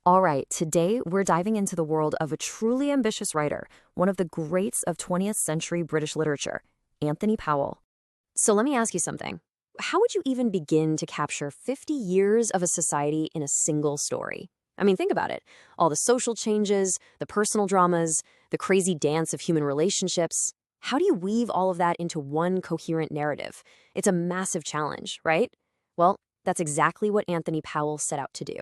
All right, today we're diving into the world of a truly ambitious writer, one of the greats of 20th century British literature, Anthony Powell. So let me ask you something. How would you even begin to capture 50 years of a society in a single story? I mean, think about it. All the social changes, the personal dramas, the crazy dance of human relationships. How do you weave all of that into one coherent narrative? It's a massive challenge, right? Well, that's exactly what Anthony Powell set out to do.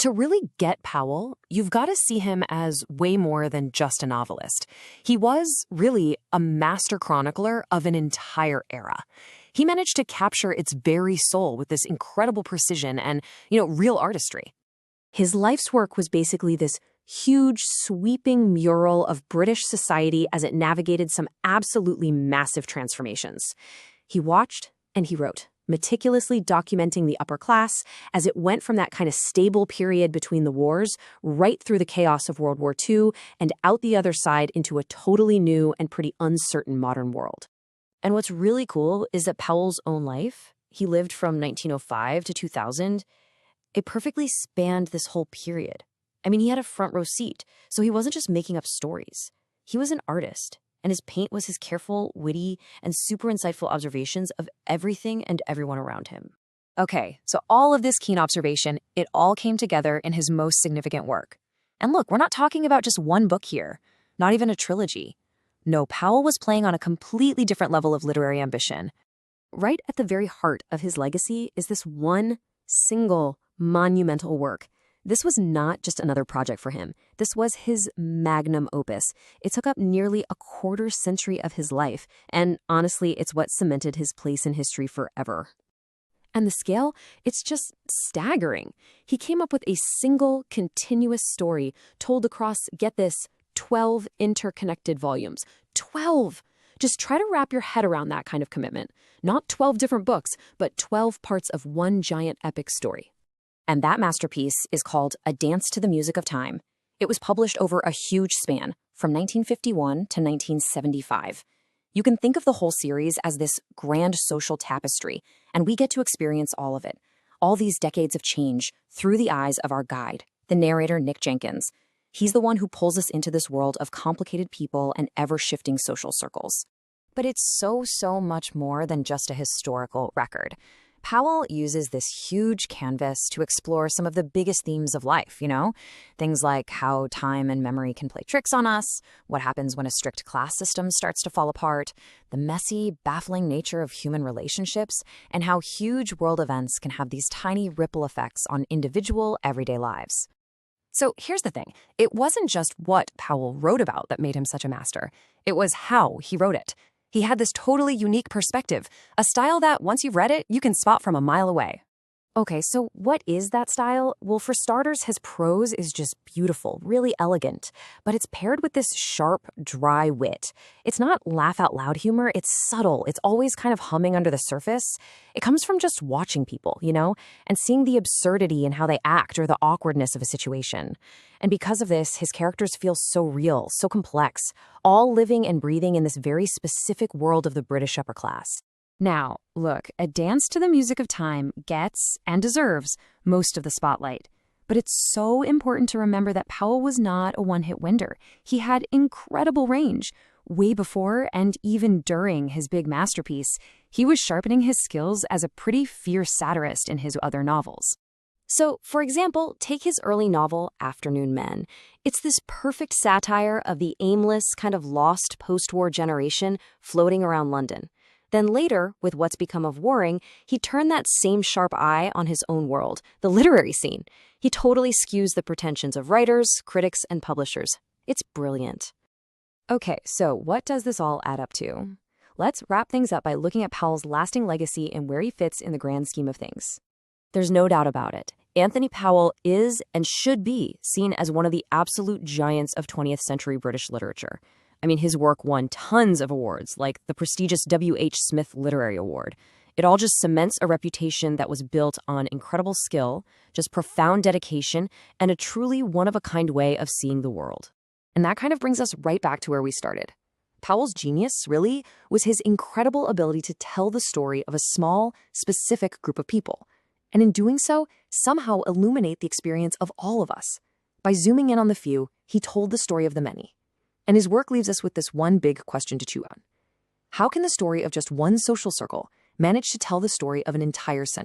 To really get Powell, you've got to see him as way more than just a novelist. He was really a master chronicler of an entire era. He managed to capture its very soul with this incredible precision and, real artistry. His life's work was basically this huge, sweeping mural of British society as it navigated some absolutely massive transformations. He watched and he wrote, meticulously documenting the upper class as it went from that kind of stable period between the wars right through the chaos of World War II and out the other side into a totally new and pretty uncertain modern world. And what's really cool is that Powell's own life, he lived from 1905 to 2000, it perfectly spanned this whole period. I mean, he had a front row seat, so he wasn't just making up stories. He was an artist. And his paint was his careful, witty, and super insightful observations of everything and everyone around him. Okay, so all of this keen observation, it all came together in his most significant work. And look, we're not talking about just one book here, not even a trilogy. No, Powell was playing on a completely different level of literary ambition. Right at the very heart of his legacy is this one single monumental work. This was not just another project for him. This was his magnum opus. It took up nearly a quarter century of his life, and honestly, it's what cemented his place in history forever. And the scale, it's just staggering. He came up with a single, continuous story told across, get this, 12 interconnected volumes. 12! Just try to wrap your head around that kind of commitment. Not 12 different books, but 12 parts of one giant epic story. And that masterpiece is called A Dance to the Music of Time. It was published over a huge span, from 1951 to 1975. You can think of the whole series as this grand social tapestry, and we get to experience all of it. All these decades of change through the eyes of our guide, the narrator Nick Jenkins. He's the one who pulls us into this world of complicated people and ever-shifting social circles. But it's so much more than just a historical record. Powell uses this huge canvas to explore some of the biggest themes of life, Things like how time and memory can play tricks on us, what happens when a strict class system starts to fall apart, the messy, baffling nature of human relationships, and how huge world events can have these tiny ripple effects on individual, everyday lives. So here's the thing. It wasn't just what Powell wrote about that made him such a master. It was how he wrote it. He had this totally unique perspective, a style that, once you've read it, you can spot from a mile away. Okay, so what is that style? Well, for starters, his prose is just beautiful, really elegant, but it's paired with this sharp, dry wit. It's not laugh-out-loud humor, it's subtle, it's always kind of humming under the surface. It comes from just watching people, and seeing the absurdity in how they act or the awkwardness of a situation. And because of this, his characters feel so real, so complex, all living and breathing in this very specific world of the British upper class. Now, look, A Dance to the Music of Time gets, and deserves, most of the spotlight. But it's so important to remember that Powell was not a one-hit wonder. He had incredible range. Way before and even during his big masterpiece, he was sharpening his skills as a pretty fierce satirist in his other novels. So, for example, take his early novel, Afternoon Men. It's this perfect satire of the aimless, kind of lost post-war generation floating around London. Then later, with What's Become of Waring, he turned that same sharp eye on his own world, the literary scene. He totally skews the pretensions of writers, critics, and publishers. It's brilliant. Okay, so what does this all add up to? Let's wrap things up by looking at Powell's lasting legacy and where he fits in the grand scheme of things. There's no doubt about it. Anthony Powell is and should be seen as one of the absolute giants of 20th century British literature. I mean, his work won tons of awards, like the prestigious W.H. Smith Literary Award. It all just cements a reputation that was built on incredible skill, just profound dedication, and a truly one-of-a-kind way of seeing the world. And that kind of brings us right back to where we started. Powell's genius, really, was his incredible ability to tell the story of a small, specific group of people. and in doing so, somehow illuminate the experience of all of us. By zooming in on the few, he told the story of the many. And his work leaves us with this one big question to chew on. How can the story of just one social circle manage to tell the story of an entire century?